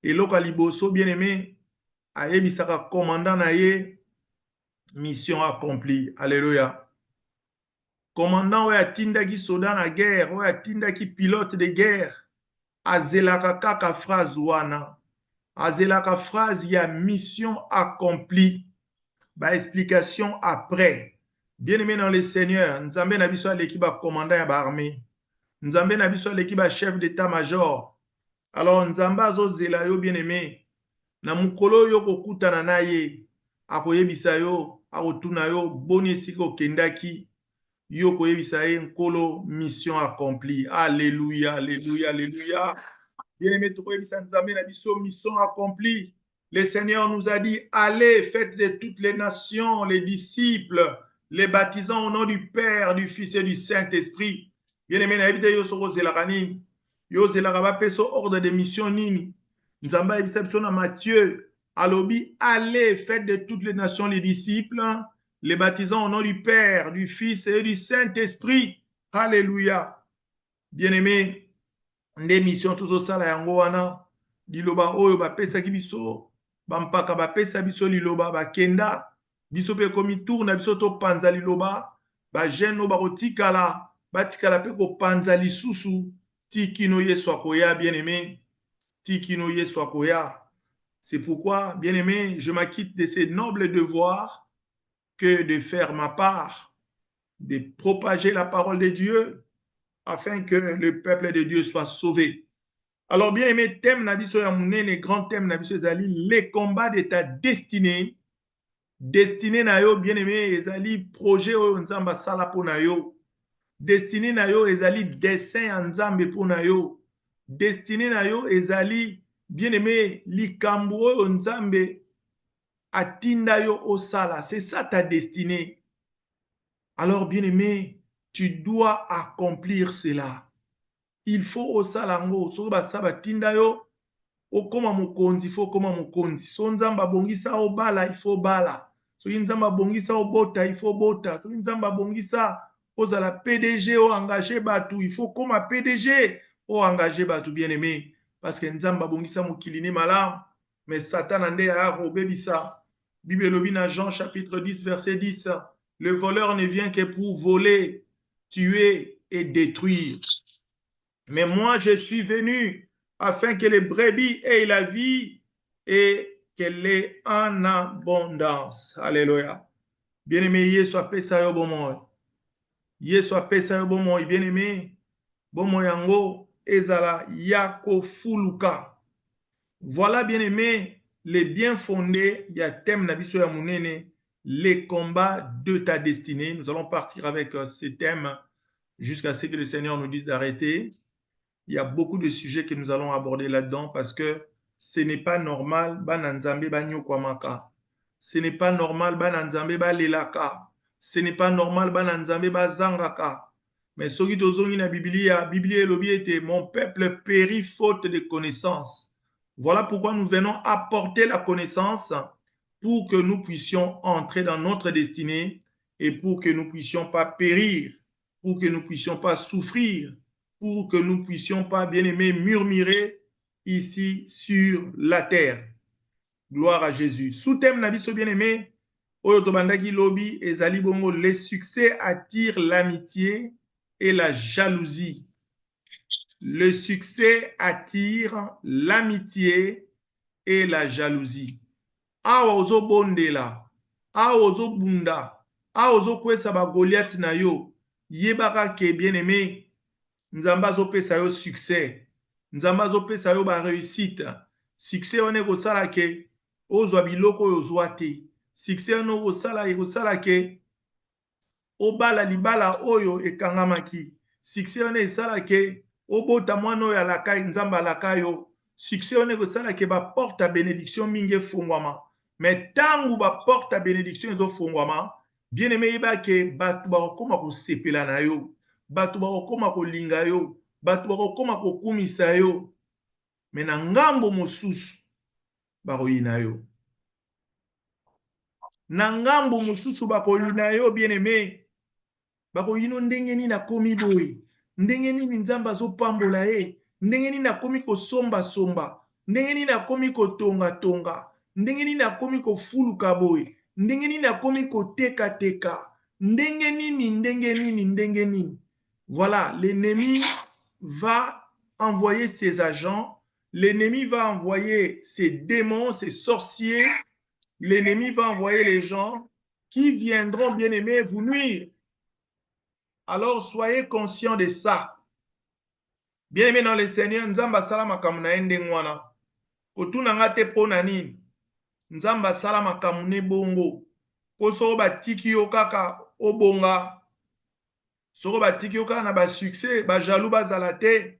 Eloka liboso bien-aimé, ayebisaka commandant na ye, mission accomplie. Alléluia. Commandant oyo atindaki soda na guerre, oyo atindaki pilote de guerre, azelaka kaka phrase wana. Azelaka phrase ya mission accomplie. Ba explication après. Bien-aimé dans le Seigneur, Nzambe na biso aleki ba commandant ya ba armée. Nzambe na biso aleki ba chef d'état-major. Alors Nzambe azozela yo bien-aimé. Na mukolo yo kokutana na ye, akoyebisa yo, akotuna yo, boni esika okendaki, yo koyebisa ye nkolo mission accomplie. Alléluia, alléluia, alléluia. Bien-aimé, tokoyebisa Nzambe na biso mission accomplie. Le Seigneur nous a dit, allez, faites de toutes les nations, les disciples, les baptisant au nom du Père, du Fils et du Saint-Esprit. Bien-aimé, na ebite yo soko zelaka nini? Yo zelaka bapeso ordre de mission nini? Nzambe ayebisa biso na Matthieu, alobi, allez, faites de toutes les nations les disciples, les baptisant au nom du Père, du Fils et du Saint-Esprit. Alléluia. Bien-aimé, nde mission tozosala yango wana, liloba oyo bapesaki biso, bampaka bapesa biso liloba, bakenda, biso pe komi tour na biso topanza liloba, bajene oyo bakotikala, batikala pe kopanza lisusu, tikino Yesu akoya, bien-aimé, tikino Yesu akoya. C'est pourquoi, bien-aimé, je m'acquitte de ces nobles devoirs que de faire ma part, de propager la parole de Dieu, afin que le peuple de Dieu soit sauvé. Alors, bien-aimé, thème nabiso ya munene, grand thème nabiso ezali, les combats de ta destinée. Destinée na yo, bien-aimé, ezali projet oyo nzamba sala po na yo. Destinée na yo ezali dessin en nzambe po na yo. Destinée na yo ezali, bien-aimé, likambo oyo nzambe atinda yo osala. C'est ça ta destinée. Alors, bien-aimé, tu dois accomplir cela. Il faut osala ngo. Soki basaba tinda yo, okoma mokonzi, il faut okoma mokonzi. So nzamba bongisa obala, il faut bala. Soki nzamba bongisa obota, il faut bota. Soki nzamba bongisa ozala PDG o engagé batu, il faut koma PDG o engagé batu, bien-aimé. Parce que nzamba bongisa mokili ne malam, mais Satan ande ya robebisa. Bible lobi na Jean chapitre 10 verset 10. Le voleur ne vient que pour voler, tuer et détruire. Mais moi, je suis venu afin que les brebis aient la vie et qu'elle ait en abondance. Alléluia. Bien-aimé, Yesu apesa yo bomoy. Yesu apesa yo bomoy. Bien-aimé, bomoy yango ezala yako fuluka. Voilà, bien-aimé, les bien fondés, il y a thème nabiso ya munene, les combats de ta destinée. Nous allons partir avec ces thèmes jusqu'à ce que le Seigneur nous dise d'arrêter. Il y a beaucoup de sujets que nous allons aborder là-dedans parce que ce n'est pas normal, bananzambe banyokwamaka. Ce n'est pas normal, bananzambe balelaka. Ce n'est pas normal, bananzambe bazangaka. Mais soki tozongi na Biblia, Biblia elobi ete mon peuple périt faute de connaissance. Voilà pourquoi nous venons apporter la connaissance pour que nous puissions entrer dans notre destinée et pour que nous ne puissions pas périr, pour que nous ne puissions pas souffrir, pour que nous ne puissions pas, bien-aimés, murmurer ici sur la terre. Gloire à Jésus. Sous-thème nabiso bien-aimé, oyo tobandaki lobi ezali bongo, les succès attirent l'amitié et la jalousie. Le succès attire l'amitié et la jalousie. Awa ozo bondela, awa ozo bunda, awa ozo kwesa ba Goliath na yo, yebaka ke bien-aimé, Nzamba azopesa yo succès. Nzamba azopesa yo ba réussite. Succès one kosala ke ozwa biloko oyo ozwa te. Succès one kosala ke obala libala oyo ekangamaki. Succès one esala ke obota mwana oyo alaka Nzamba alaka yo. Succès one kosala ke ba porte à bénédiction mingi efungwama. Mais tangu ba porte à bénédiction ezofungwama, bien-aimé yeba ke batu bakokoma kosepela na yo. Batu bakokoma kolinga yo, batu bakokoma kokumisa yo, me na ngambo mosusu bakoyina yo. Na ngambo mosusu bakoyina yo, bien-aimé, bakoyino ndenge nini nakomi boye, ndenge nini Nzamba azopambola ye, ndenge nini nakomi kosomba somba, ndenge nini akomi kotonga-tonga, ndenge nini akomi kofuluka boye, ndenge nini akomi koteka-teka, ndenge nini. Voilà, l'ennemi va envoyer ses agents, l'ennemi va envoyer ses démons, ses sorciers, l'ennemi va envoyer les gens qui viendront, bien aimés, vous nuire. Alors soyez conscients de ça. Bien aimé dans le Seigneur, Nzamba salama kamuna endengwana. Kotuna ngate pona nini. Nzamba salama kamune bongo. Koso batiki yo kaka obonga. Soko batiki yo kaka na ba succès, ba jaloux bazala te.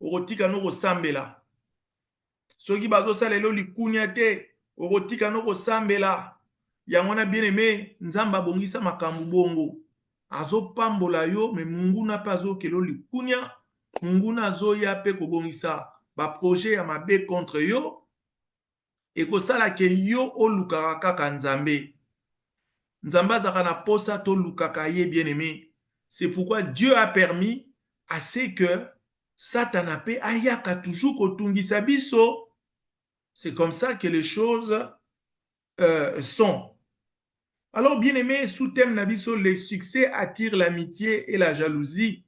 Okotika no kosambela. Soki bazo salelo likunya te, okotika no kosambela. Yangona bien aimé, Nzamba bongisa makambu bongo. Azo pambola yo, me munguna pa zo kelo likunya. Munguna zo ya pe kobongisa ba projet ya mabe contre yo et kosala ke yo olukaka kaka Nzambe. Nzambe azaka na posa to lukaka ye bien aimé. C'est pourquoi Dieu a permis à ce que Satan pe ayaka toujours kotungisa biso. C'est comme ça que les choses sont. Alors bien aimé, sous thème na biso, les succès attirent l'amitié et la jalousie.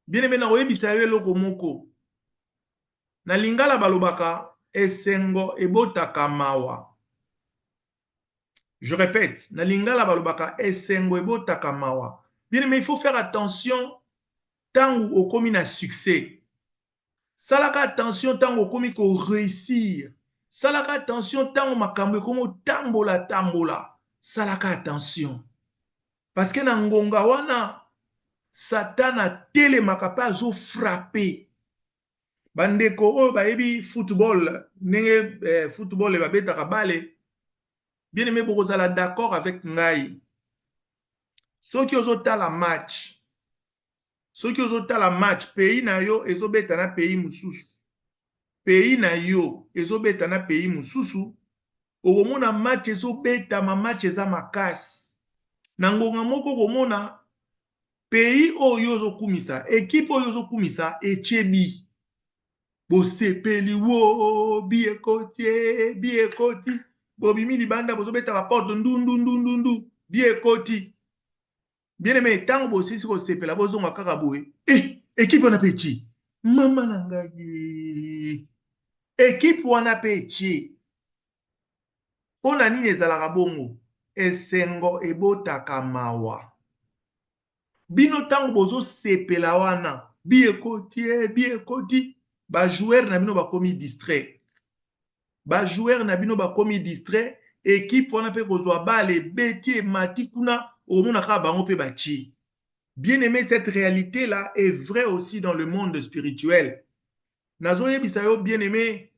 Bien aimé, na oyebisa yo eloko moko. Na lingala balobaka esengo ebotaka mawa. Je répète, na lingala balobaka esengo ebotaka mawa. Bien aimé, il faut faire attention tant okomi na succès. Salaka attention tant okomi ko réussir. Salaka attention tant makambo komo tambola. Salaka attention. Parce que na ngonga wana Satan a telemaka pa azo frapper. Bandeko oyo bayebi football, ndenge football babetaka bale, bien aimé bokozala d'accord avec ngai. Soki ozotala match, pays na yo ezobeta na pays mususu. Pays na yo ezobeta na pays mususu, okomona match ezobeta ma match eza makasi. Na ngonga moko komona pays oyo ozokumisa, équipe oyo ozokumisa echebi. Bosepeli wo biekoti bobimi libanda bozobeta ba porte ndundu biekoti. Bien aimé, tango bosisi kosepela bozonga kaka boye. Équipe wana pechi. Mama nangai. Équipe wana pechi. Pona nini ezalaka bongo? Esengo ebotaka mawa. Bino tango bozo sepela wana biekoti. Ba joueur na bino bakomi distrait. Équipe wana pe kozwa bale beti mati kuna omona ka bango pe bachi. Bien aimé, cette réalité là est vraie aussi dans le monde spirituel. Nazo yebisa yo bien aimé,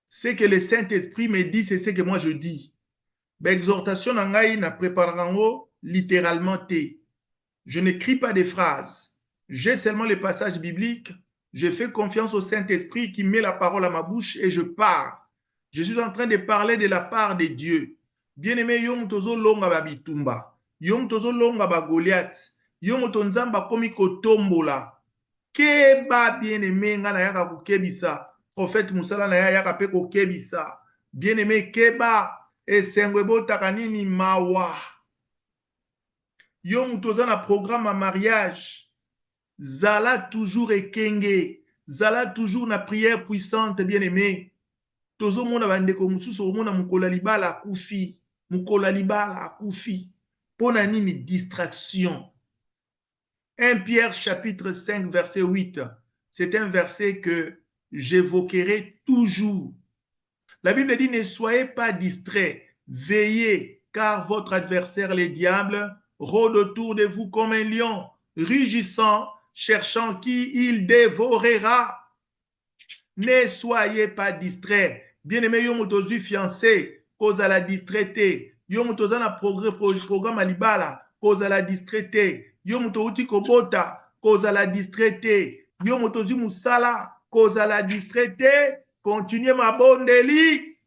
ce que le Saint-Esprit me dit, c'est ce que moi je dis. Ba exhortation na ngai na préparango littéralement te. Je n'écris pas des phrases. J'ai seulement les passages bibliques. Je fais confiance au Saint-Esprit qui met la parole à ma bouche et je pars. Je suis en train de parler de la part de Dieu. Bien-aimé, yom tozo longa ba bitumba. Yom tozo longa ba Goliath. Yom tonzamba komi kotombola. Keba bien-aimé nga na yaka kukebisa. Prophète Musala na yaka pe kokebisa. Bien-aimé, keba esengo ebotaka nini mawa. Yom toza na programme à mariage. Zala toujours ekenge, zala toujours na prière puissante, bien-aimé. Tozo mona bandeko mususu mona mukola libala akufi. Pona nini distraction. 1 Pierre chapitre 5 verset 8. C'est un verset que j'évoquerai toujours. La Bible dit ne soyez pas distraits, veillez car votre adversaire le diable rôde autour de vous comme un lion, rugissant, cherchant qui il dévorera. Ne soyez pas distraits. Bien-aimé, yo motozu fiancé, cause à la distraité. Yo motoza na programme à libala, cause à la distraité. Yo motouti kobota, cause à la distraité. Yo motozu musala, cause à la distraité. Continuez ma bonne délit.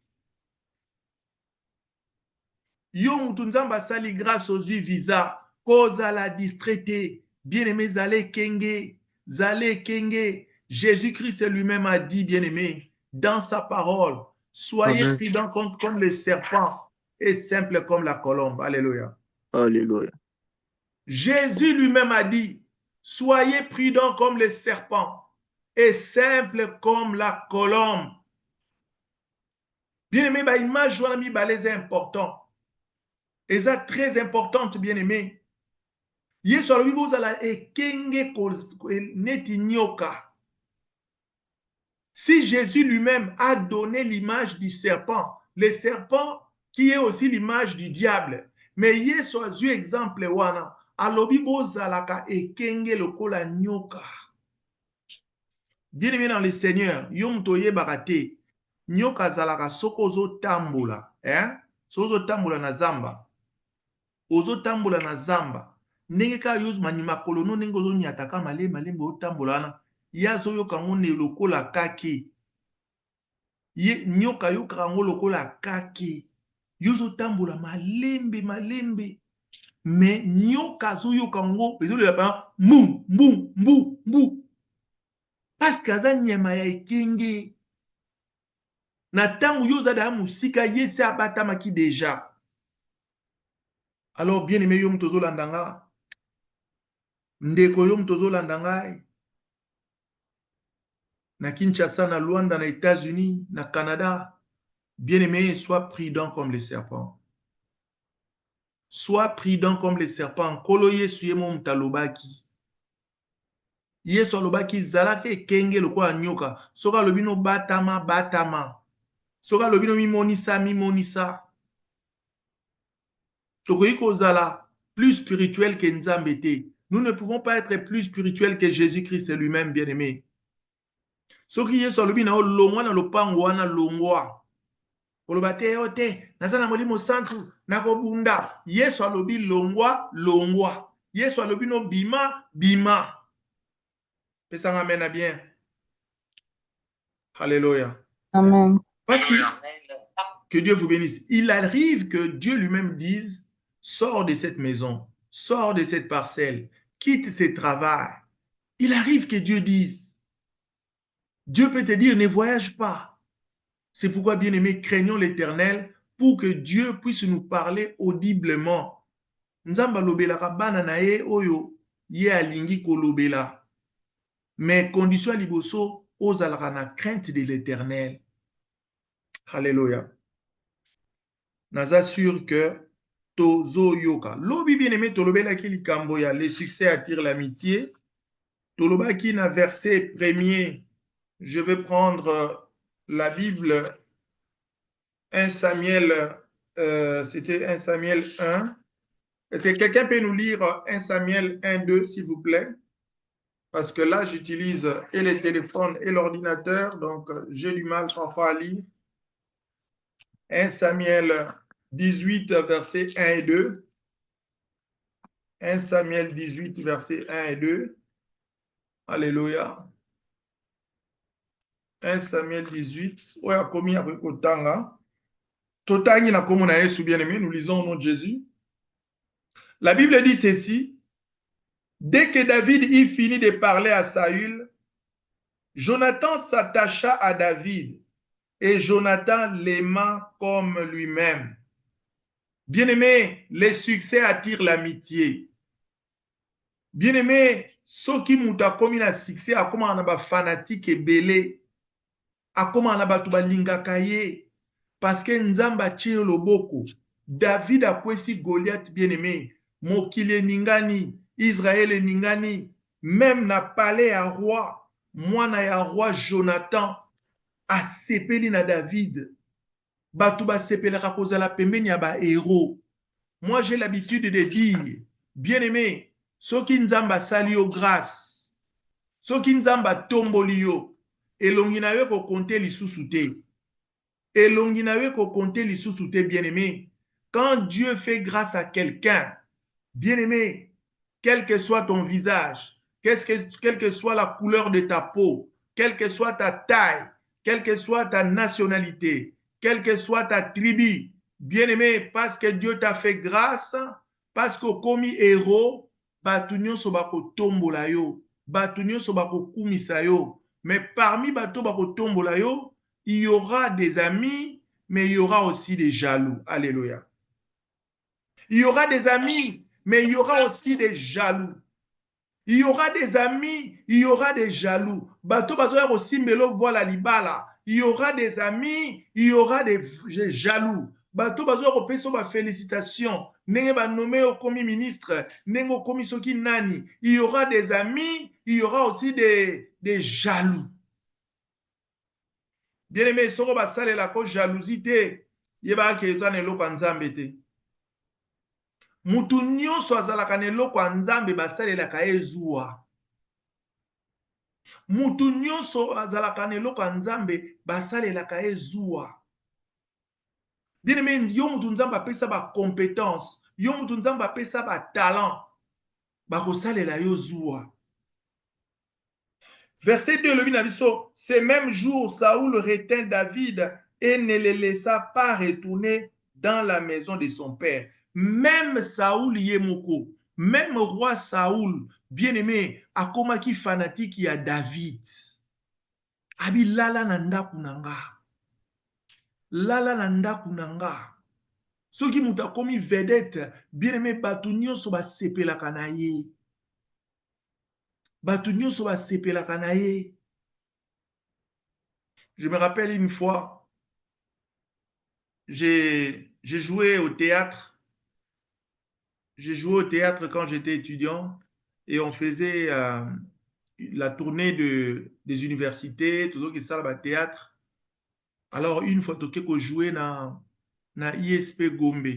Yo mutunzamba sali grâce aux yeux visa, cause à la distraité. Bien-aimé, zale kenge. Jésus-Christ lui-même a dit, bien-aimé, dans sa parole. Soyez prudents comme les serpents et simples comme la colombe. Alléluia. Alléluia. Jésus lui-même a dit, soyez prudents comme les serpents et simples comme la colombe. Bien-aimé, bah, image wana mibale est important. Et ça très importante, bien-aimé. Yesu alobi bozala ekenge neti nyoka. Si Jésus lui-même a donné l'image du serpent, le serpent qui est aussi l'image du diable, mais Yesu a eu exemple wana, alobi bozalaka ekenge lokola nyoka. Bien-aimé dans le Seigneur, yom toye barate, nyoka zalaka soko zo tambola, sozo tambola na zamba, ozo tambola na zamba, ndenge ka yoz manimakolo no ndenge ozo nyataka malembe otambola wana, yazo yoka ngone lokola kake. Nyoka yoka ngo lokola kake. Yozo tambola malembe. Mais nyoka zo yoka ngo ezolela pa mbu. Parce que aza nyama ya ekenge. Na tango yoza da musika yese abatamaki déjà. Alors bien aimé yom tozo landanga. Ndeko yom tozo landanga. Na Kinshasa, na Luanda, na États-Unis, na Canada. Bien-aimé, sois prudent comme les serpents. Sois prudent comme les serpents. Kolo Yesu ye mon talobaki. Yesu alobaki zalaki ekenge lokola nyoka. Soka lobino batama. Soka lobino mimonisa. Tokoki kozala plus spirituel que Nzambe te. Nous ne pouvons pas être plus spirituels que Jésus-Christ lui-même, bien-aimé. Soki Yesu alobi na longwa na lopango wana longwa. Koloba te yo te, naza na molimo santu, nakobunda. Yesu alobi longwa. Yesu alobi no bima. Pesanga amen na bien. Alléluia. Amen. Parce que Dieu vous bénisse. Il arrive que Dieu lui-même dise, sors de cette maison, sors de cette parcelle, quitte ce travail. Il arrive que Dieu dise. Dieu peut te dire, ne voyage pas. C'est pourquoi, bien-aimés, craignons l'Éternel pour que Dieu puisse nous parler audiblement. Nzamba lobelaka bana na ye oyo ye alingi kolobela. Mais condition liboso ozalaka na crainte de l'Éternel. Alléluia. Naza sûr que tozo yoka. Lobi bien-aimé tolobelaki likambo ya le succès attire l'amitié. Tolobaki na verset 1er. Je vais prendre la Bible 1 Samuel, c'était 1 Samuel 1. Est-ce que quelqu'un peut nous lire 1 Samuel 1, 2, s'il vous plaît? Parce que là, j'utilise et le téléphone et l'ordinateur, donc j'ai du mal parfois à lire. 1 Samuel 18, versets 1 et 2. 1 Samuel 18, versets 1 et 2. Alléluia. 1 Samuel 18. Oya komi après kotanga. Totangi na komo na Yesu bien-aimé, nous lisons au nom de Jésus. La Bible dit ceci. Dès que David y finit de parler à Saül, Jonathan s'attacha à David et Jonathan l'aima comme lui-même. Bien-aimé, le succès attire l'amitié. Bien-aimé, soki muta komi na succès akoma na ba fanatique ebele, akoma na batu balingaka ye parce que Nzamba tie loboko. David akwesi Goliath, bien-aimé, mokili ningani, Israël ningani, même na palais ya roi, mwana ya roi Jonathan asepeli na David. Batu basepelaka kozala pembeni ya ba héros. Moi j'ai l'habitude de dire, bien-aimé, soki Nzamba sali yo grâce, soki Nzamba tomboli yo, elongi na yo ko konte lisusu te. Elongi na yo ko konte lisusu te, bien-aimé. Quand Dieu fait grâce à quelqu'un, bien-aimé, quel que soit ton visage, quelle que soit la couleur de ta peau, quelle que soit ta taille, quelle que soit ta nationalité, quelle que soit ta tribu, bien-aimé, parce que Dieu t'a fait grâce, parce que comme héros, batu nyonso bako tombola yo, batu nyonso bako kumisa yo, mais parmi bato bako tombola yo, il y aura des amis, mais il y aura aussi des jaloux. Alléluia. Il y aura des amis, mais il y aura aussi des jaloux. Il y aura des amis, il y aura des jaloux. Bato bazoya aussi melo voilà libala. Il y aura des amis, il y aura des jaloux. Bato bazoya kopeso ba félicitations. Nenge ba nommé au commis ministre, nenge au commis soki nani. Il y aura des amis, il y aura aussi des jaloux. Bien aimé, soko ba sale la ko jalousie. Yeba ke ezana eloko nzambe te. Mutu nyonso azalaka na eloko ya nzambe basalelaka ye zuwa. Mutu nyonso azalaka na eloko ya nzambe basalelaka ye zuwa. Bien aimé, yo mutu nzambe apesa ba compétence, yo mutu nzambe apesa ba talent, bakosalela yo zuwa. Verset 2, le bina biso, ce même jour, Saoul retint David et ne le laissa pas retourner dans la maison de son père. Même Saoul Yemoko, même roi Saoul, bien-aimé, akomaki fanatique ya David. Abi lala na ndaku nanga. Lala na ndaku nanga. Soki muta komi vedette, bien-aimé, batu nyonso ba sepelaka na ye. Batu nyonso ba sepelaka na ye. Je me rappelle une fois, j'ai joué au théâtre. J'ai joué au théâtre quand j'étais étudiant et on faisait la tournée des universités, tout ce qui est le théâtre. Alors, une fois que je jouais dans ISP Gombe,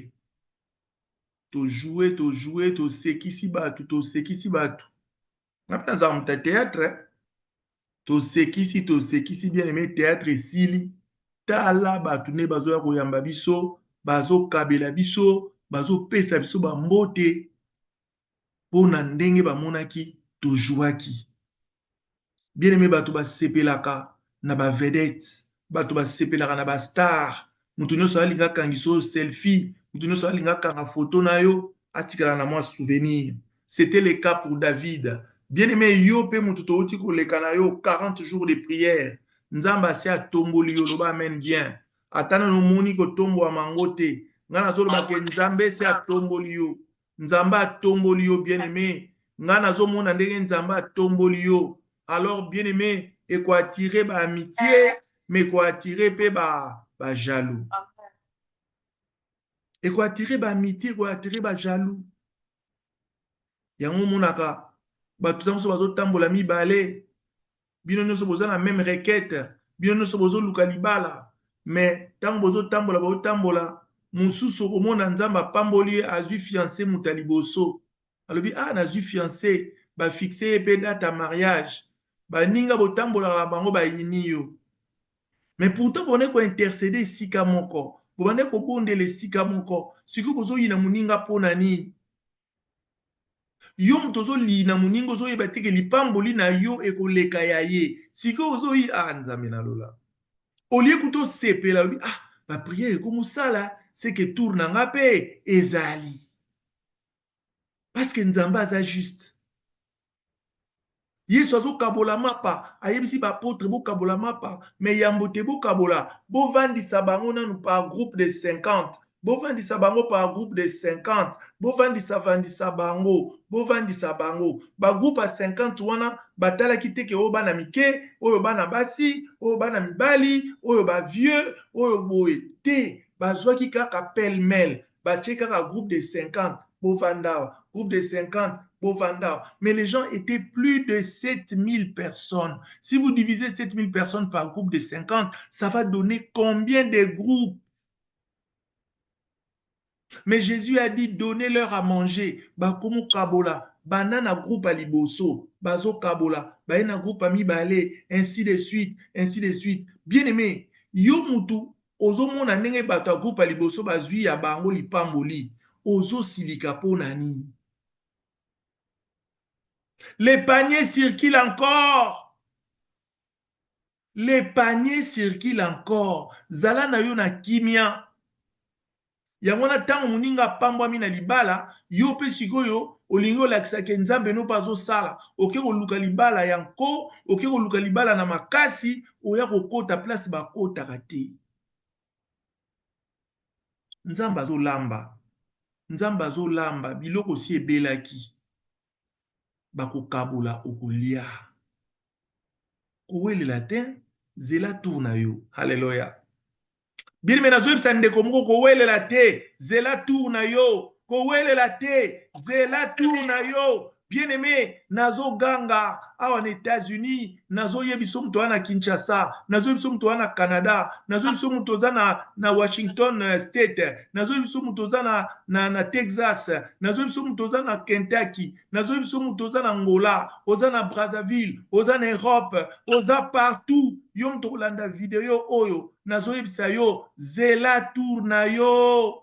tu jouais, tu sais qui s'y bat, tu sais qui s'y bat. Après, dans un théâtre, tu sais qui s'y bien aimé théâtre ici. Tala batu ne bazo ya koyamba biso, bazo kabela biso, bazo pesa biso ba mbote pona ndenge ba monaki to jouaki. Bien aimé batu ba sepelaka na ba vedette, batu ba sepelaka na ba star. Mutu nyonso alinga kangiso selfie, mutu nyonso alinga kanga photo na yo, atikala na mwa souvenir. C'était le cas pour David. Bien aimé yo pe mutu to uti koleka na yo 40 jours de prière. Nzamba si atomboli yo loba amen bien. Atana no moni ko tombo wa mangote. Ngana zolo ba ke nzambe si atomboli yo. Nzamba atomboli yo bien aimé. Ngana zo mona ndenge nzamba atomboli yo. Alors bien aimé, et quoi attirer ba amitié, mais quoi attirer pe ba jaloux. Et quoi attirer ba amitié, quoi attirer ba jaloux. Yango monaka ba tout ça bazo tambola mibale. Bino nyonso boza na même requête, bino nyonso bozo luka libala, mais tango bozo tambola bozo tambola, mususu komona nzamba pamboli azui fiancé mutaliboso. Alobi nazui fiancé, ba fixé pe date à mariage. Ba ninga botambola la bango ba yini yo. Mais pourtant bonne ko intercéder sika moko. Bonne ko bondele sika moko. Siku bozo yina muninga pona nini? Yo mtozo li na muningo zo yeba teke lipamboli na yo ekoleka ya ye. Siko ozo yi nzambe na lola. Olie kuto sepela obi ba prière ko musala c'est que tourne nga pe ezali. Parce que nzamba aza juste. Yesu azo kabola mapa, ayebisi ba apôtre bo kabola mapa, mais yambote bo kabola, bo vandisa bango nanu par groupe de 50. Bo vandisa bango par groupe de 50. Bo vandisa bango, bo vandisa bango. Ba groupe à 50 wana batala kiteke oyo bana mike, oyo bana basi, oyo bana mibali, oyo ba vieux, oyo boye te, bazwaki kaka pêle-mêle, batie kaka groupe de 50, bo vanda, groupe de 50. Mais les gens étaient plus de 7000 personnes. Si vous divisez 7000 personnes par groupe de 50, ça va donner combien de groupes? Mais Jésus a dit, donnez-leur à manger. Bakomo kabola, banana groupe à liboso, bazo kabola, baena groupe à mibale, ainsi de suite, ainsi de suite. Bien aimé, yo mutu, ozo mona nenge bato groupe à liboso bazui ya bango lipamboli, ozo silika po nani. Les paniers circulent encore. Les paniers circulent encore. Zala na yo na kimia. Yangona tango muninga pambwa mina libala, yo pe sikoyo, olingi olakisaka nzambe no mpe azosala, oke koluka libala ya nko, oke koluka libala na makasi, oya kokota place bakotaka te. Nzambe azolamba, nzambe azolamba, biloko si ebelaki, bakokabola okolia. Kowelela te, zela tour na yo. Haleluya. Bien nazoyebisa ndeko moko kowelela te, zela tour na yo. Kowelela te, zela tour na yo. Bien aimé, nazo ganga awa na États-Unis, nazo yebiso mtu wana Kinshasa, nazo yebiso mtu wana Canada, nazo yebiso mtu na Washington State, nazo yebiso mtu na Texas, nazo yebiso mtu na Kentucky, nazo yebiso mtu na Angola, oza na Brazzaville, oza na Europe, oza partout. Yo mtu kolanda video oyo, nazo yebisa yo, zela tour na yo.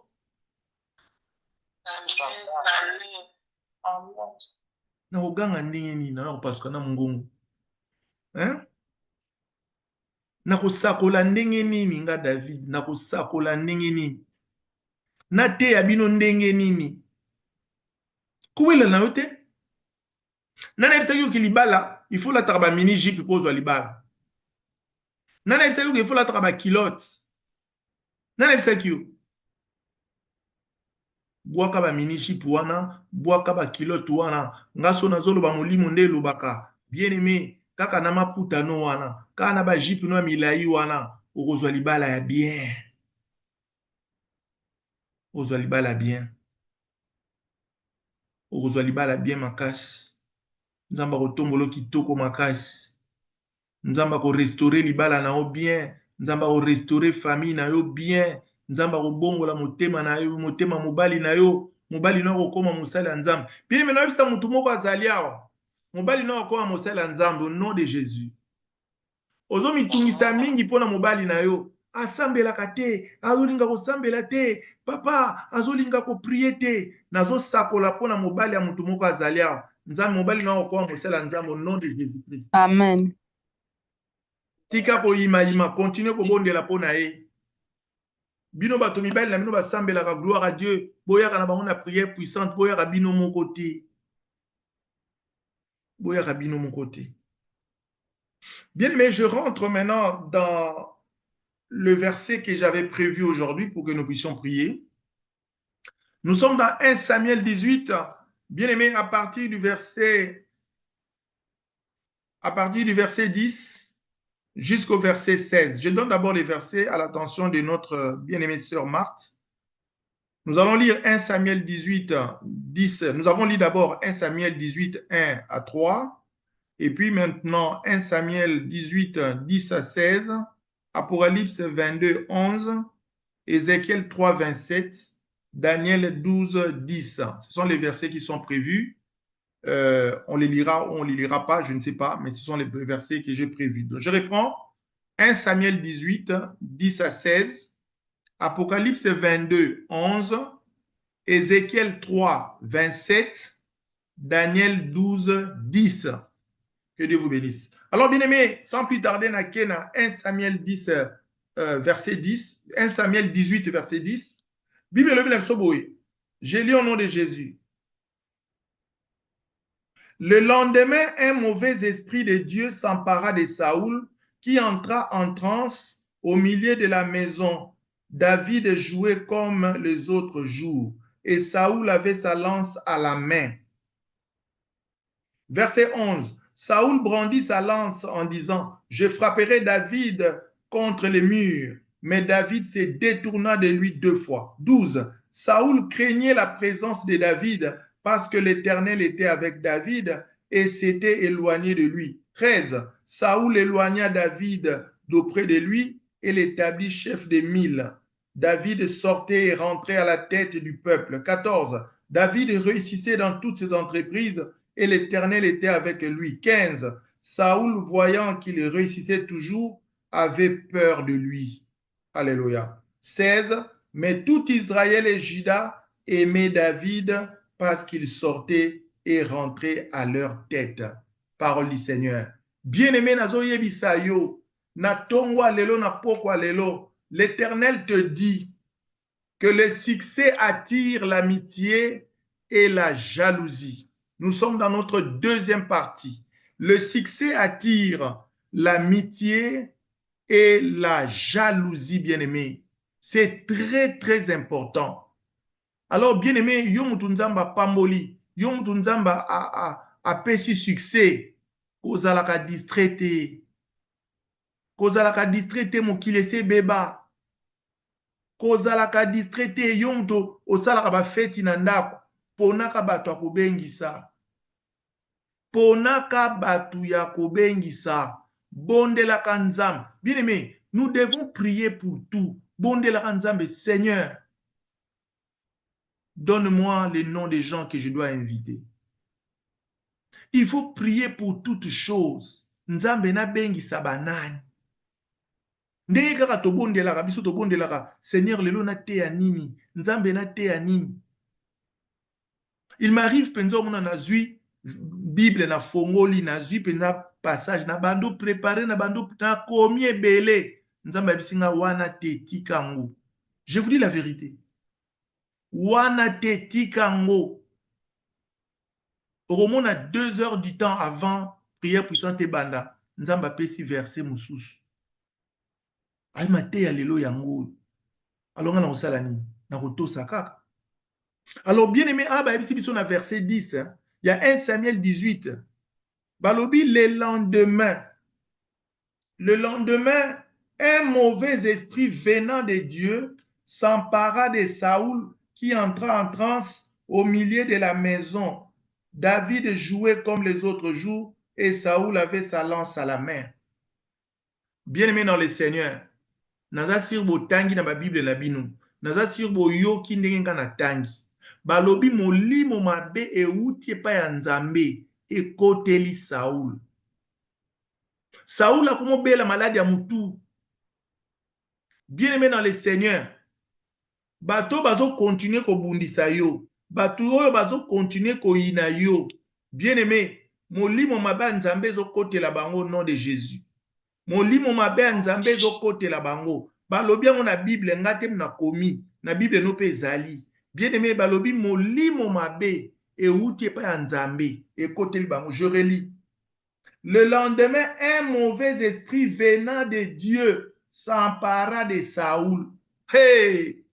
Na koganga ndenge nini na kopasuka na mungongo, na kosakola ndenge nini nga David, na kosakola ndenge nini, na te ya bino ndenge nini, kowela na yo te. Nana yebisaki yo ki libala il faut lataka ba mini jupe po ozwa libala. Nana yebisaki yo ki il faut lataka ba kilote. Nana yebisaki yo bwaka ba mini jupe wana, bwaka ba kilote wana, ngaso nazoloba molimo nde elobaka. Bien aimé, kaka na maputa no wana, kaka na ba jupe no milai wana, okozwa libala ya bien. Okozwa libala ya bien. Okozwa libala bien makasi. Nzamba kotombolo kitoko makasi. Nzamba ko restaurer libala na yo bien. Nzamba ko restaurer famille na yo bien. Nzamba ko bongola motema na yo, motema mobali na yo. Mobali na kokoma mosala ya Nzambe. Bien maintenant bisa mutu moko azali awa. Mobali na kokoma mosala ya Nzambe au nom de Jésus. Ozo mitungisa mingi pona mobali na yo. Asambelaka te, azolinga kosambela te, papa azolinga koprier te. Nazo sakola pona mobali ya mutu moko azali awa. Nzambe mobali na kokoma mosala ya Nzambe au nom de Jésus Christ. Amen. Tika ko ima continue ko bondela pona ye. Bino bato mibali na bino basambelaka gloire à Dieu. Boyaka na bango na prière puissante, boyaka bino moko te. Boyaka bino moko te. Bien, mais je rentre maintenant dans le verset que j'avais prévu aujourd'hui pour que nous puissions prier. Nous sommes dans 1 Samuel 18, bien aimé, à partir du verset 10 jusqu'au verset 16. Je donne d'abord les versets à l'attention de notre bien-aimée sœur Marthe. Nous allons lire 1 Samuel 18, 10. Nous avons lu d'abord 1 Samuel 18, 1 à 3. Et puis maintenant 1 Samuel 18, 10 à 16. Apocalypse 22, 11. Ézéchiel 3, 27. Daniel 12, 10. Ce sont les versets qui sont prévus. On les lira ou on ne les lira pas, je ne sais pas, mais ce sont les versets que j'ai prévus. Donc, je reprends 1 Samuel 18, 10 à 16, Apocalypse 22, 11, Ézéchiel 3, 27, Daniel 12, 10. Que Dieu vous bénisse. Alors, bien-aimés, sans plus tarder, na 1 Samuel 10, verset 10, 1 Samuel 18, verset 10, Bible je lis au nom de Jésus. Le lendemain, un mauvais esprit de Dieu s'empara de Saoul, qui entra en transe au milieu de la maison. David jouait comme les autres jours, et Saoul avait sa lance à la main. Verset 11. Saoul brandit sa lance en disant, « Je frapperai David contre les murs. » Mais David se détourna de lui 2 fois. 12. Saoul craignait la présence de David parce que l'Éternel était avec David et s'était éloigné de lui. 13. Saoul éloigna David d'auprès de lui et l'établit chef des 1000. David sortait et rentrait à la tête du peuple. 14. David réussissait dans toutes ses entreprises et l'Éternel était avec lui. 15. Saoul, voyant qu'il réussissait toujours, avait peur de lui. Alléluia. 16. Mais tout Israël et Juda aimaient David parce qu'il sortait et rentrait à leur tête. Parole du Seigneur. Bien-aimé nazo yebisa yo, na tongwa lelo na pokwa lelo, l'Éternel te dit que le succès attire l'amitié et la jalousie. Nous sommes dans notre deuxième partie. Le succès attire l'amitié et la jalousie, bien-aimé. C'est très, très important. Alors, bien-aimé, yo mutu nzamba pamboli, yo mutu nzamba a pesi succès, kozalaka distraité. Kozalaka distraité mokili se beba. Kozalaka distraité yo mutu osalaka ba feti na ndako, ponaka bato ya kobengisa. Ponaka bato ya kobengisa. Bondelaka nzambe. Bien-aimé, nous devons prier pour tout. Bondelaka nzambe, Seigneur, donne-moi les noms des gens que je dois inviter. Il faut prier pour toutes choses. Nzambe na bengisa banani. Ndenge kaka tobondelaka biso tobondelaka Seigneur lelo na te ya nini, Nzambe na te ya nini. Il m'arrive penza omona nazwi Bible na fongoli nazwi penza passage na bando préparé na bando na komi ebele. Nzambe abisinga wana te tikango. Je vous dis la vérité. Wana te tikango. Au moins 2 heures du temps avant prière puissante et banda, nzamba pesi verset mususu. Ay mate ya lelo yango. Alors na osala ni na kotosa kaka. Alors bien aimé aba ebisi biso na verset 10, hein? Il y a 1 Samuel 18. Balobi le lendemain, un mauvais esprit venant de Dieu s'empara de Saoul qui entra en transe au milieu de la maison. David jouait comme les autres jours et Saoul avait sa lance à la main. Bien-aimé dans le Seigneur, naza sirbo tangi na ba Bible na bino, naza sirbo yoki ndenge nga na tangi. Balobi molimo mabe euti epai ya Nzambe ekoteli Saoul. Saoul akomobela maladi ya mutu. Bien-aimé dans le Seigneur, bato bazo continuer kobundisa yo. Bato oyo bazo continuer koyina yo. Bien-aimé, molimo mabe Nzambe ezokotela bango au nom de Jésus. Molimo mabe Nzambe ezokotela bango. Balobi yango na Bible ngate na komi, na Bible no pe ezali. Bien-aimé, balobi molimo mabe euti epai ya Nzambe ekoteli bango. Je relis. Le lendemain, un mauvais esprit venant de Dieu s'empara de Saoul. Hey!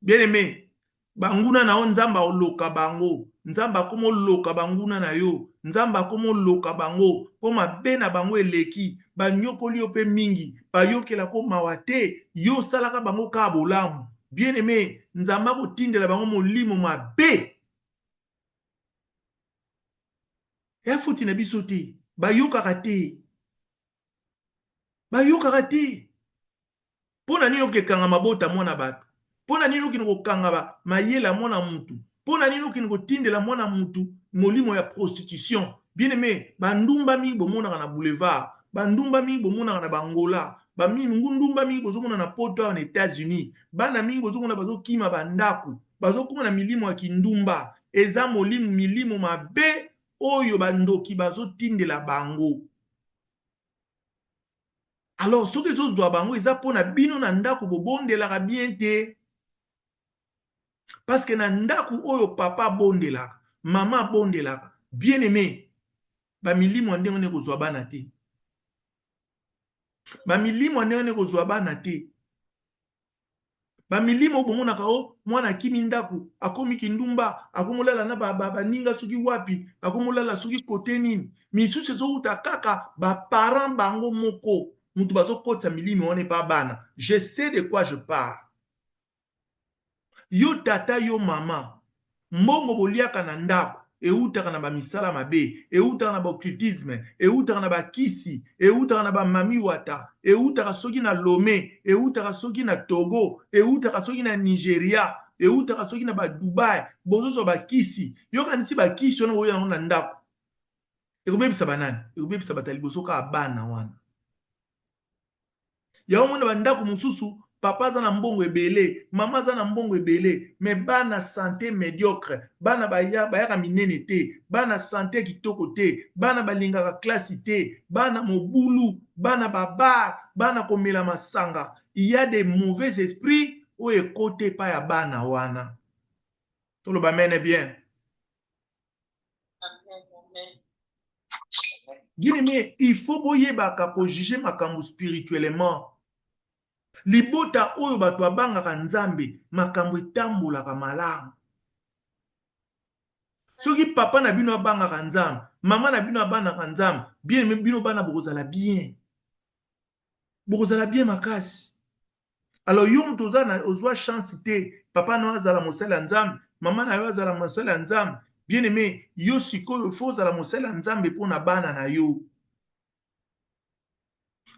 Bien-aimé, banguna na nzamba oloka bango. Nzamba komo loka banguna na yo. Nzamba komo loka bango. Poma bena bango eleki. Banyokoli ope mingi. Bayokela ko mawate. Yo salaka bango ka bolamu. Bien-aimé, nzamba ko tindela bango molimo mabe. Ya futi na biso te. Bayokaka te. Bayokaka te. Pona nini okekanga mabota mwana bato. Pona nini okini kokanga mayela mwana mutu. Pona nini okini kotindela mwana mutu molimo ya prostitution. Bien aimé, bandumba mingi bomonaka na boulevard, bandumba mingi bomonaka na bangola, bandumba mingi bozomona na poto en États-Unis, bana mingi bozomona bazokima bandaku, bazokuma na milimo ya kindumba, eza molimo milimo mabe oyo bandoki bazotindela bango. Alors soki ezozwa bango eza pona bino na ndako bobondelaka bien te. Parce que na ndaku oyo papa bondelaka, mama bondelaka, bien aimé, ba milimo ndenge ne kozwa bana te. Ba milimo ndenge ne kozwa bana te. Ba milimo bomonaka o mwana kimi ndaku akomi kindumba akomolala na ba ninga soki wapi akomolala soki kote nini misusu ezouta kaka ba parents bango moko mutu bazokotisa milimo wana pa bana. Je sais de quoi je parle. Yo tata yo mama mbongo boliaka na ndako eutaka na ba misala mabe, eutaka na ba occultisme, eutaka na ba kisi, eutaka na ba mami wata, eutaka soki na Lomé, eutaka soki na Togo, eutaka soki na Nigeria, eutaka soki na ba Dubai, bozoso ba kisi. Yo kanisi ba kisi wana boya na ndako. Ekobebisa banani? Ekobebisa batali bosoka bana wana. Ya omona ba ndako mususu papa za na mbongo ebele, mama za na mbongo ebele, me bana santé médiocre, bana bayaka minene te, bana santé kitoko te, bana balingaka klasi te, bana mobulu, bana babar, bana komela masanga. Il y a des mauvais esprits ou ekote pa ya bana wana. Tolo ba mene bien. Bien aimé, il faut boyebaka ko juger makambo spirituellement. Libota oyo bato babangaka nzambe makambo etambolaka malamu. Soki papa na bino abangaka nzambe, mama na bino abangaka nzambe, bien aimé bino bana bokozala bien. Bokozala bien makasi. Alors yo mutu ozwa chance te, papa na azala mosala nzambe, mama na yo azala mosala nzambe. Bien aimé, yo sikoyo faut ozala mosala nzambe pona bana na yo.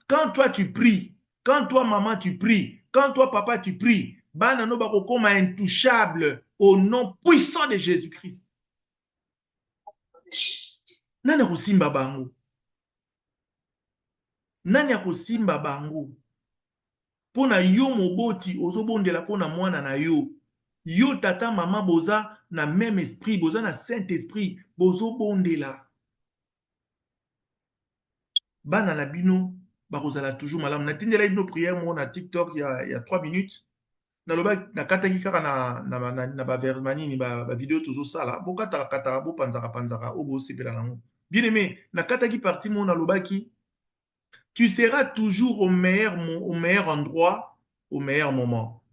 Quand toi tu pries, quand toi maman tu pries, quand toi papa tu pries, bana no bakokoma intouchable au nom puissant de Jésus-Christ. Nani akosimba bango? Nani akosimba bango? Pona yo moboti ozobondela pona mwana na yo. Yo tata mama boza na même esprit, boza na Saint-Esprit, bozobondela. Bana na bino bakozala toujours malamu. Natindela bino prière mo na TikTok il y a 3 minutes. Naloba nakataki kaka na bavermanini ba vidéo tozosala bokataka bopanzaka o bosepela nango. Bien aimé, nakataki parti mo nalobaki tu seras toujours au meilleur endroit au meilleur moment.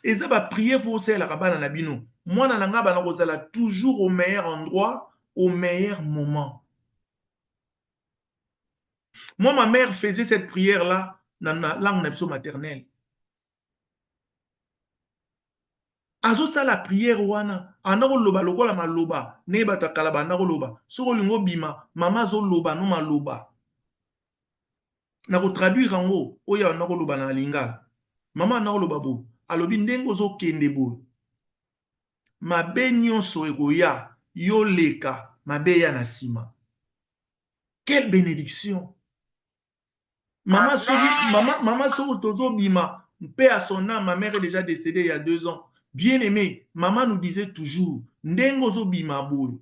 Eza ba prière faut osalaka bana na bino. Mwana na nga bana kozala toujours au meilleur endroit au meilleur moment. Moi ma mère faisait cette prière là dans la langue na biso maternelle. Azosala prière wana andako loba lokola maloba ne batakala bandako loba soko lingo bima mama azoloba no maloba na ko traduire ngo oya andako loba na lingala mama andako loba bo alobi ndenge ozokende bo mabe nyonso ekoya yo leka mabe ya na sima. Quelle bénédiction. Mama soko tozobima paix à son âme, ma mère est déjà décédée il y a 2 ans. Bien aimé, maman nous disait toujours, ndengozo bima boy,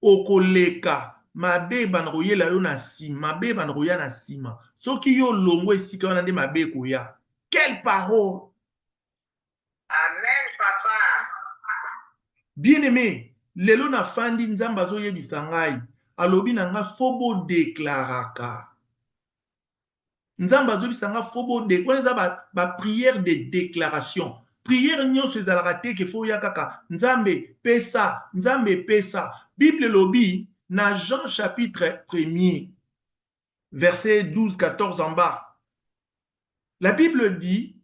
okoleka, mabe banroyela yo na sima, mabe banroya na sima. Soki yo longo esika wana nde mabe koya. Quelle parole! Amen, papa. Bien aimé, lelo na fandi nzamba zo yebisa ngai, alobi na nga fobo deklaraka. Nzamba zo bisanga fobo de connaisa ba prière de déclaration. Prière nyonso ezalaka te ke fo ya kaka nzambe pesa. Bible lobi na Jean chapitre 1er verset 12-14 en bas. La Bible dit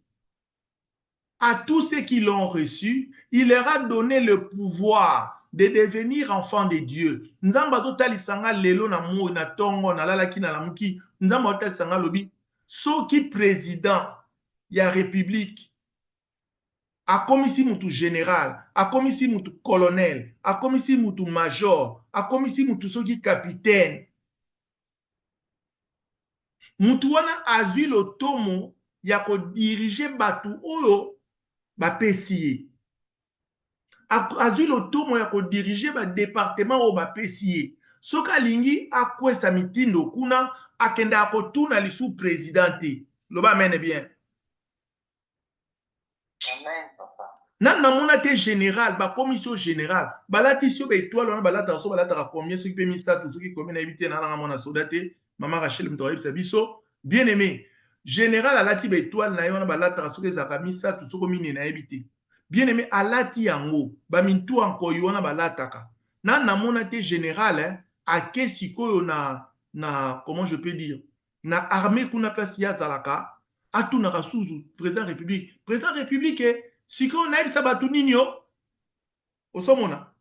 à tous ceux qui l'ont reçu, il leur a donné le pouvoir de devenir enfants de Dieu. Nzamba zo talisanga lelo na mo na tongo na lalaki na lamuki. Nzamba zo talisanga lobi soki président ya république akomisi mutu général, akomisi mutu colonel, akomisi mutu major, akomisi mutu soki capitaine, mutu wana azwi lotomo ya kodirige batu oyo bapesi ye, azwi lotomo ya kodirige badepartement oyo bapesi ye. Soki alingi akwesa mitindo kuna akende akotuna lisu président te. Loba amene bien. Amen, papa. Nan namona te général, ba commission générale, balati sio ba étoile wana balata so balata combien soki pe misatu soki combien na ebité na nga mona soldate, mama Rachel mtoyeb sabiso, bien aimé. Général alati ba étoile na yona balata soki zaka misatu soko mine na ebité. Bien aimé alati yango, ba mintu anko yona balataka. Nan namona te général ake sikoyo na comment je peux dire na armée kuna place ya zalaka atuna kasuzu président république sikoyo na ebisa batu nini yo osomona.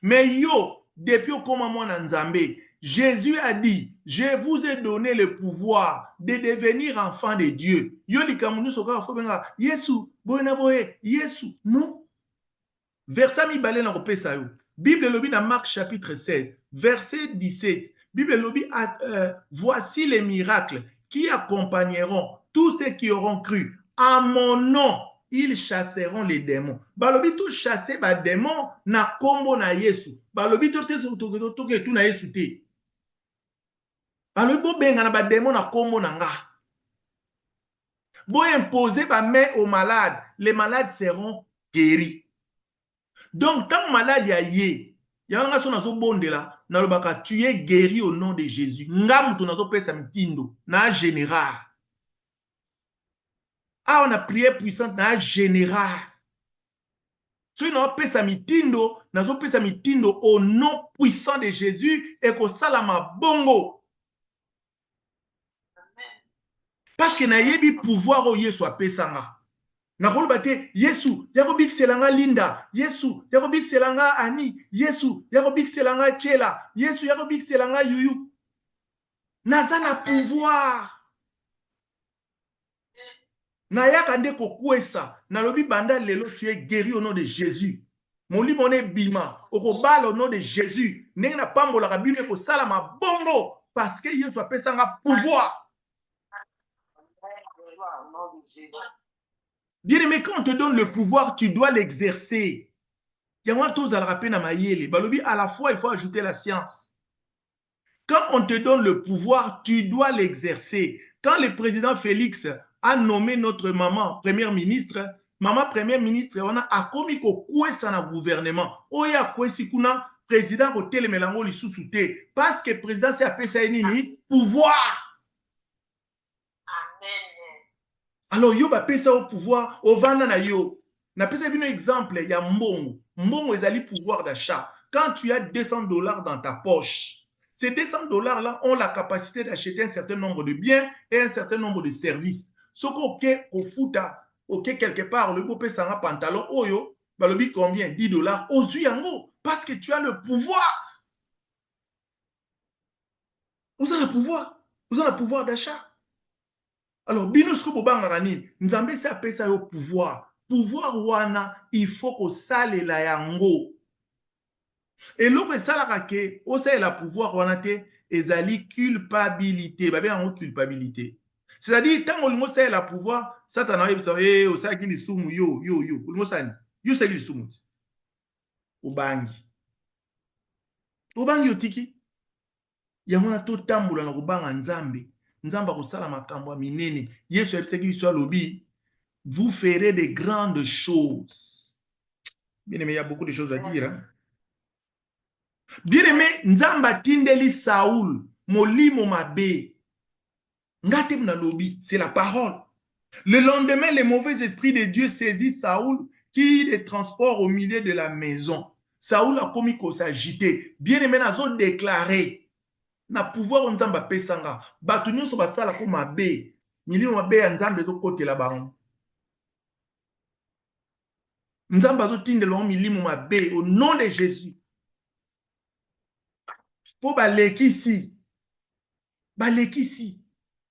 Mais yo depuis okoma mwana nzambe, Jésus a dit je vous ai donné le pouvoir de devenir enfant de Dieu. Yo likamundu soka fobenga Yesu boye na boye Yesu non. Verset mibale na kopesa yo. Bible lobi na Marc chapitre 16, verset 17. Bible lobi voici les miracles qui accompagneront tous ceux qui auront cru. En mon nom, ils chasseront les démons. Balobi tout chasser ba démons na kombo na Yesu. Balobi tout tout na Yesu te. Balobi bo benga na ba démons na kombo na nga. Bo imposer ba main aux malades, les malades seront guéris. Donc, tant malade ya ye, ya nga so nazo bondela, nalobaka tu es guéri au nom de Jésus. Nga mutu nazopesa mitindo na général. Ah, on a prié puissante na général. Si on pesa mitindo, nazopesa mitindo au nom puissant de Jésus et ko salama bongo. Parce que na yebi pouvoir o Yesu apesanga. Nakoloba te Yesu yakobikselanga Linda, Yesu yakobikselanga Ani, Yesu yakobikselanga Chela, Yesu yakobikselanga Yuyu. Naza na pouvoir. Nayaka nde kokwesa, nalobi banda lelo tu es guéri au nom de Jésus. Molimo ne bima, okobala au nom de Jésus. Ndenge na pambola kabino ko salama bongo parce que Yesu apesanga pouvoir. Bien aimé, quand on te donne le pouvoir, tu dois l'exercer. À la fois, il faut ajouter la science. Quand on te donne le pouvoir, tu dois l'exercer. Quand le président Félix a nommé notre maman première ministre, on a commis quoi ça dans le gouvernement. Oya kwesi kuna président ko telemelango li sousouté parce que président c'est appelé ça nini pouvoir. Alors yo ba pesa au pouvoir au vanda na yo. Na pesa bino exemple ya mbongo. Mbongo ezali pouvoir d'achat. Quand tu as $200 dans ta poche, ces $200 là ont la capacité d'acheter un certain nombre de biens et un certain nombre de services. Ce qu'on au futa, ok quelque part le beau pesa un pantalon oyo, balobi combien $10 aux yango parce que tu as le pouvoir. Vous avez le pouvoir. Vous avez le pouvoir d'achat. Alors, bino sko bobanga nini, nzambe se apesa yo pouvoir. Pouvoir wana, il faut ko sale la yango. Et l'autre esalaka ke, osa la pouvoir wana te, ezali culpabilité. Babe yango culpabilité. C'est-à-dire, tant olingo sa la pouvoir, satana yebisa, osa ki lisumu yo. Olingo sani, yo sa ki lisumu. Obangi. Obangi otiki. Yango na to tambola na kobanga nzambe. Nzamba kosala makambo minene. Yesu ebiseki biso alobi, vous ferez de grandes choses. Bien aimé, il y a beaucoup de choses à dire. Hein? Bien aimé, nzamba tindeli Saoul, molimo mabe. Ngate mna lobi, c'est la parole. Le lendemain, les mauvais esprits de Dieu saisissent Saoul qui les transporte au milieu de la maison. Saoul a commis qu'on s'agiter. Bien aimé, nazo déclaré. Na pouvoir nzamba pesanga batu nyonso basala ko mabe milimo mabe ya nzambe ezokotela bango nzambe azotindela bango milimo mabe au nom de Jésus po balekisi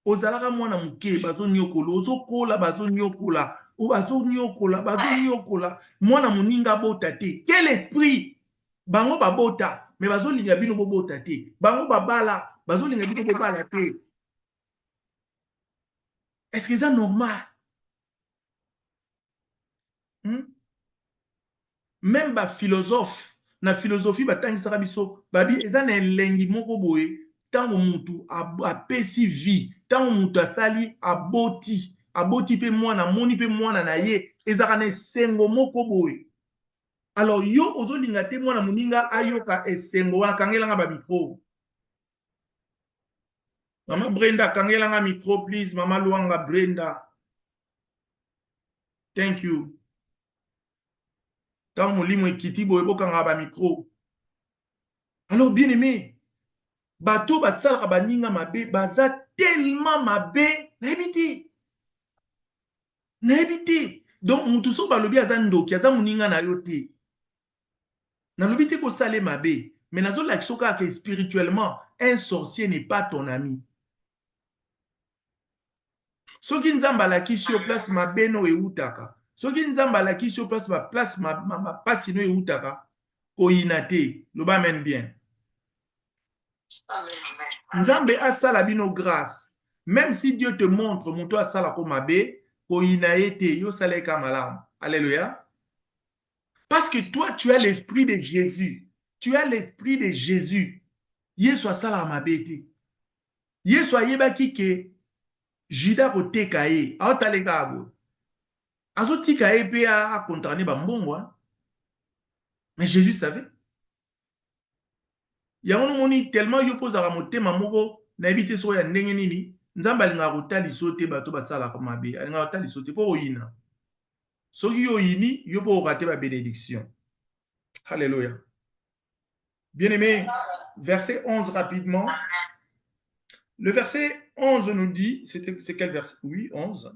ozalaka mwana moke bazoniokola ozokola bazoniokola mwana moninga bota te quel esprit bango babota mais bazolinga bino bobota te bango babala bazolinga bino bobala te. Est-ce que c'est normal? Même ba philosophe na philosophie batangisaka biso babi eza na elengi moko boye tango mutu apesi vie tango mutu asali aboti pe mwana moni pe mwana na ye ezaka na esengo moko boye. Alors yo ozolinga te mwana moninga ayoka esengo wana kangelanga ba micro. Mama Brenda kangelanga micro please. Mama Luanga Brenda. Thank you. Tant molimo ekiti boye bokanga ba micro. Alors bien aimé, bato basalaka baninga mabe baza tellement mabe nayebi te. Donc mutu so balobi aza ndoki aza moninga na yo te. Nalobi te kosala mabe, mais nazolakisa so kaka spirituellement un sorcier n'est pas ton ami. Soki nzamba alakisi yo place mabe no eutaka, soki nzamba alakisi yo place pasi no eutaka, koyina te, loba amen bien. Nzambe asala bino grâce. Même si Dieu te montre moto asala ko mabe, koyina ete yo saleka malamu. Alléluia. Parce que toi tu as l'esprit de Jésus. Tu as l'esprit de Jésus. Yesu asala mabe te. Yesu ayebaki ke Judas koteka ye, aotaleka abo. Azotika ye pe a contrané ba mbongo. Mais Jésus savait. yango moni tellement yo kozaka motema moko na ebite so ya ndenge nini nzambe alinga kotaliso te bato basalaka mabe alinga kotaliso te po oyina soki yo yini yo po okate ba bénédiction. Alléluia. Bien-aimé, verset 11 rapidement. Le verset 11 nous dit, c'est quel verset? Oui, 11.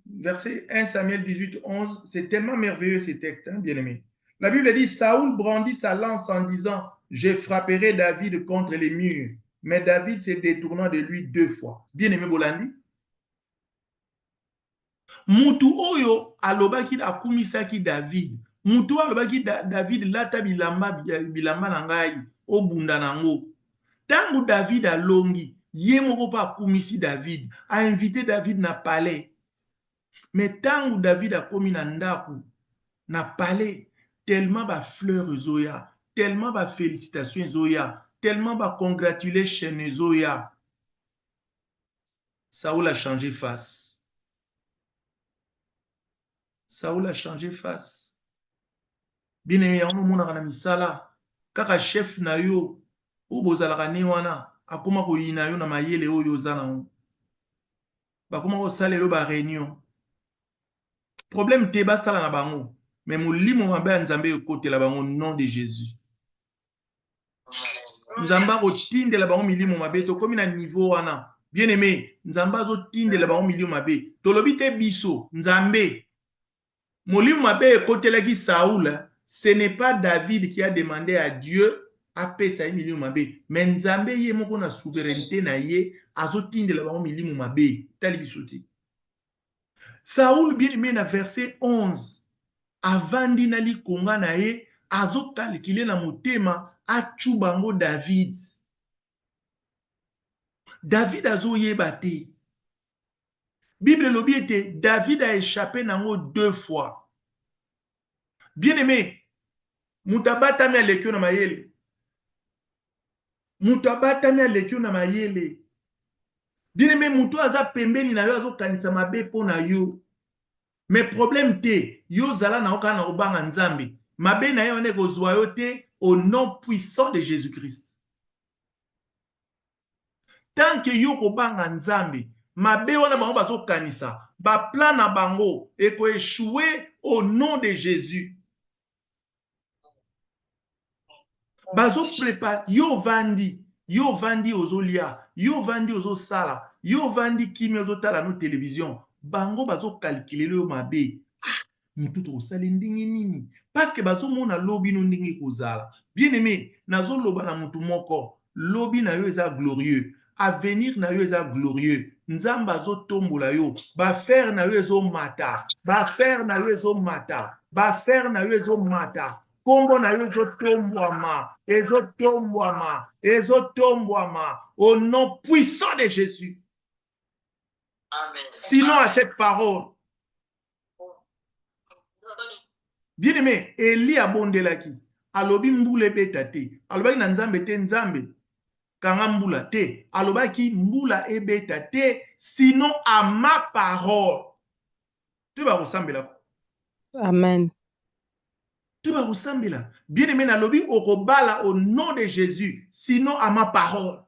Verset 1 Samuel 18, 11. C'est tellement merveilleux ces textes, hein, bien-aimé. La Bible dit, Saoul brandit sa lance en disant, je frapperai David contre les murs. Mais David s'est détournant de lui 2 fois. Bien-aimé Bolandi. Mutu oyo alobaki akumisaki David. Mutu alobaki David lata bilamba na ngai obunda nango. Tangu David alongi, ye moko pa akumisi David, a invité David na palais. Mais tangu David akomi na ndaku, na palais, tellement ba fleurs zoya, tellement ba félicitations zoya, tellement ba congratulations zoya. Saoul a changé face. Saoul a changé face. Bien aimé, yango mona na misala, kaka chef na yo, ou bozalaka ne wana, akoma ko yina yo na mayele oyo zana ngo. Bakoma ko salelo ba réunion. Problème te basala na bango, mais molimo mabe ya Nzambe ekotela bango au nom de Jésus. Nzamba kotindela bango milimo mabe to komi na niveau wana. Bien aimé, Nzamba azotindela bango milimo mabe. Tolobi te biso, Nzambe. Molimo mabe ekotelaki Saoul, ce n'est pas David qui a demandé à Dieu apesa milimo mabe, mais Nzambe ye moko na souveraineté na ye azotindela bango milimo mabe. Tali biso te. Saoul bien aimé na verset 11. Avandi na likonga na ye azokalikile na motema achu bango David. David azoyeba te. Bible lobi ete David a échappé nango 2 fois. Bien aimé, mutabatami alekio na mayele. Mutabatami alekio na mayele. Bien aimé, mutu aza pembeni na yo azokanisa mabe po na yo. Mais problème te, yo zala na oka na obanga Nzambe. Mabe na yo ne kozwa yo te au nom puissant de Jésus-Christ. Tant que yo kobanga Nzambe, mabe wana bango bazo kanisa, ba plan na bango eko échouer au nom de Jésus. Bazo prépare, yo vandi ozolia, yo vandi ozosala, yo vandi kimi ozotala no télévision, bango bazo calculer yo mabe. Mutu tosali ndenge nini? Parce que bazo mona lobi no ndenge kozala. Bien aimé, nazo loba na mutu moko, lobi na yo eza glorieux. Avenir na yo eza glorieux. Nzamba zo tombola yo. Ba faire na yo ezo mata. Ba faire na yo ezo mata. Ba faire na yo ezo mata. Kombo na yo ezo tombwama. Ezo tombwama. Ezo tombwama. Au nom puissant de Jésus. Amen. Sinon à cette parole. Bien aimé, Eli abondelaki. Alobi mbule beta te. Alobaki na Nzambe te Nzambe. Kanga mbula te, alobaki mbula ebeta te, sinon à ma parole. Tu vas ressembler là. Amen. Tu vas ressembler là. Bien aimé, alobi okobala au nom de Jésus, sinon à ma parole.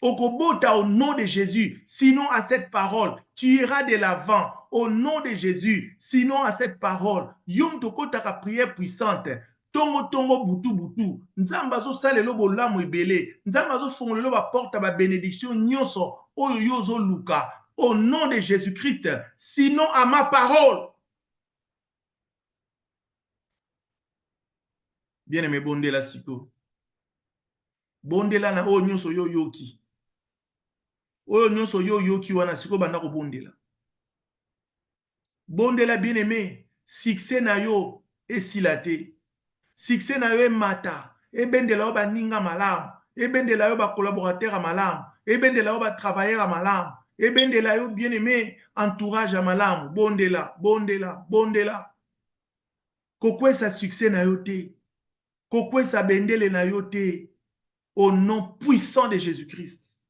Okobota au nom de Jésus, sinon à cette parole. Tu iras de l'avant au nom de Jésus, sinon à cette parole. Yom toko taka prière puissante. Tongo tongo butu butu. Nzamba zo salelo bolamu ebele. Nzamba zo fongolelo ba porte ba bénédiction nyonso oyo yozo luka au nom de Jésus-Christ, sinon à ma parole. Bien-aimé bondela siko. Bondela na oyo nyonso yo yoki. Oyo nyonso yo yoki wana siko banda ko bondela. Bondela bien-aimé, succès na yo esilate. Succès na yo emata. Ebendela yo baninga malamu. Ebendela yo ba collaborateur a malamu. Ebendela yo ba travailleur a malamu. Ebendela yo bien-aimé, entourage a malamu. Bondela, bondela, bondela. Kokwesa succès na yo te. Kokwesa bendele na yo te. Au nom puissant de Jésus-Christ.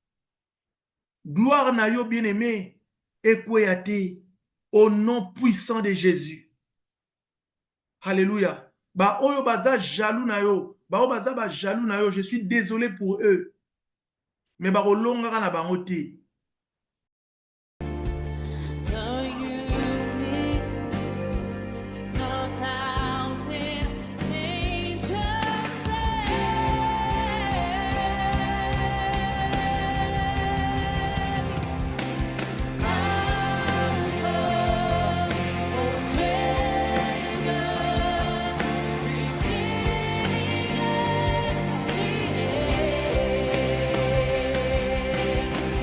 Gloire na yo bien-aimé, ekweyate. Au nom puissant de Jésus. Alléluia. Ba oyo baza jaloux na yo, ba oyo baza ba jaloux na yo, je suis désolé pour eux. Mais ba rolongaka na bango te.